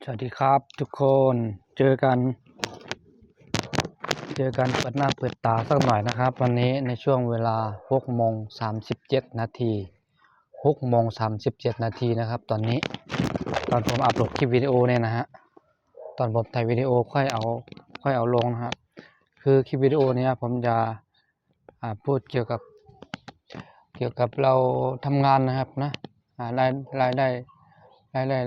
สวัสดีครับทุกคนเจอกันเปิดหน้าเปิดตาสักหน่อยนะครับวันนี้ในช่วงเวลา6:37 นาที6:37 นาทีนะครับตอนผมอัปโหลดคลิปวิดีโอเนี่ยนะฮะตอนผมถ่ายวิดีโอค่อยเอาลงนะครับคือคลิปวิดีโอนี้ผมจะพูดเกี่ยวกับเราทำงานนะครับนะรายได้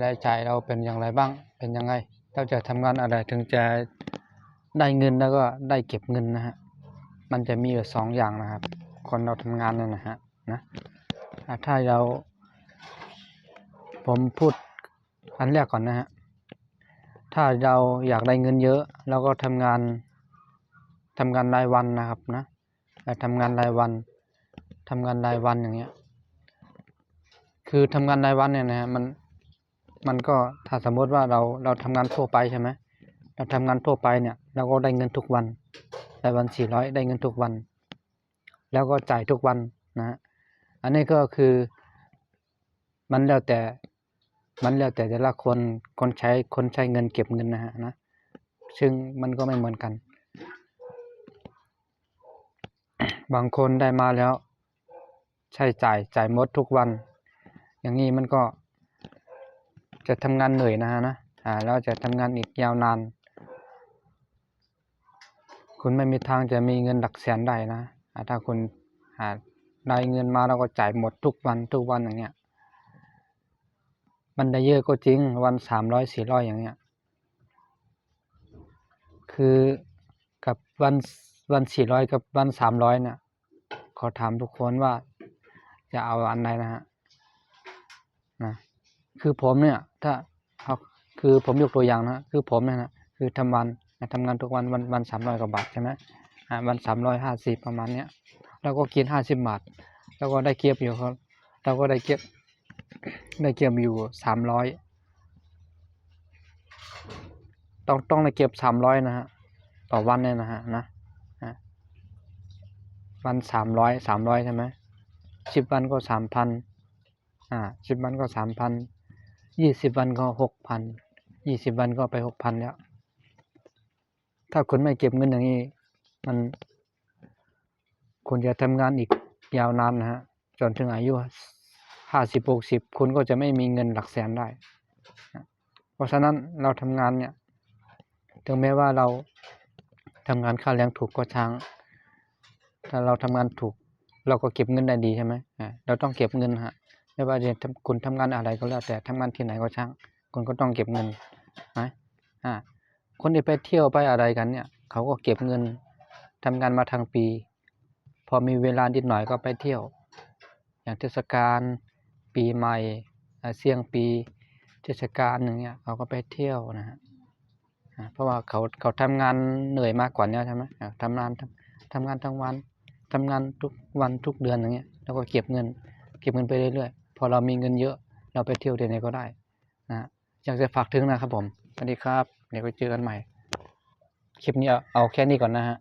รายจ่ายเราเป็นอย่างไรบ้างเป็นยังไงเราจะทำงานอะไรถึงจะได้เงินแล้วก็ได้เก็บเงินนะฮะมันจะมีอยู่2อย่างนะครับคนเราทำงานเนี่ยนะฮะนะถ้าผมพูดอันแรกก่อนนะฮะถ้าเราอยากได้เงินเยอะเราก็ทำงานรายวันนะครับนะทำงานรายวันอย่างเงี้ยคือทำงานรายวันเนี่ยนะฮะมันก็ถ้าสมมติว่าเราทำงานทั่วไปใช่ไหมเราทำงานทั่วไปเนี่ยเราก็ได้เงินทุกวันรายวัน400ได้เงินทุกวันแล้วก็จ่ายทุกวันนะฮะอันนี้ก็คือมันแล้วแต่แต่ละคนใช้เงินเก็บเงินนะฮะนะซึ่งมันก็ไม่เหมือนกันบางคนได้มาแล้วใช้จ่ายหมดทุกวันอย่างนี้มันก็จะทำงานเหนื่อยนะฮะนะแล้วจะทำงานอีกยาวนานคุณไม่มีทางจะมีเงินหลักแสนได้นะถ้าคุณได้เงินมาแล้วก็จ่ายหมดทุกวันอย่างเงี้ยมันได้เยอะก็จริงวัน300 400อย่างเงี้ยคือกับวัน400กับวัน300เนี่ยขอถามทุกคนว่าจะเอาอันไหนนะฮะนะคือผมเนี่ยถ้าคือผมยกตัวอย่างนะคือผมเนี่ยนะคือทำงานทุกวัน300 กว่าบาทใช่ไหมวัน350ประมาณเนี้ยเราก็กิน50 บาทแล้วก็ได้เก็บอยู่ครับเราก็ได้เก็บอยู่300ต้องได้เก็บ300นะฮะต่อวันเนี่ยนะฮะนะวัน300ใช่ไหม10 วันก็3,00010 วันก็3,000 20 วันก็6,000 20 วันก็ไป 6,000 แล้วถ้าคุณไม่เก็บเงินอย่างนี้คุณจะทำงานอีกยาวนานนะฮะจนถึงอายุ50-60คุณก็จะไม่มีเงินหลักแสนได้เพราะฉะนั้นเราทำงานเนี่ยถึงแม้ว่าเราทำงานค่าแรงถูกก็ช่างถ้าเราทำงานถูกเราก็เก็บเงินได้ดีใช่ไหมเราต้องเก็บเงินฮะไม่ว่าจะคุณทำงานอะไรก็แล้วแต่ทำงานที่ไหนก็ช่างคุณก็ต้องเก็บเงินนะคนที่ไปเที่ยวไปอะไรกันเนี่ยเขาก็เก็บเงินทำงานมาทั้งปีพอมีเวลานิดหน่อยก็ไปเที่ยวอย่างเทศกาลปีใหม่เสี่ยงปีเทศกาลอย่างเงี้ยเขาก็ไปเที่ยวนะฮะเพราะว่าเขาทำงานเหนื่อยมากกว่านี้ใช่ไหมทำงานทั้งวันทำงานทุกวันทุกเดือนอย่างเงี้ยแล้วก็เก็บเงินไปเรื่อยๆพอเรามีเงินเยอะเราไปเที่ยวที่ไหนก็ได้นะอยากจะฝากถึงนะครับผมสวัสดีครับเดี๋ยวไปเจอกันใหม่คลิปนี้เอาแค่นี้ก่อนนะฮะ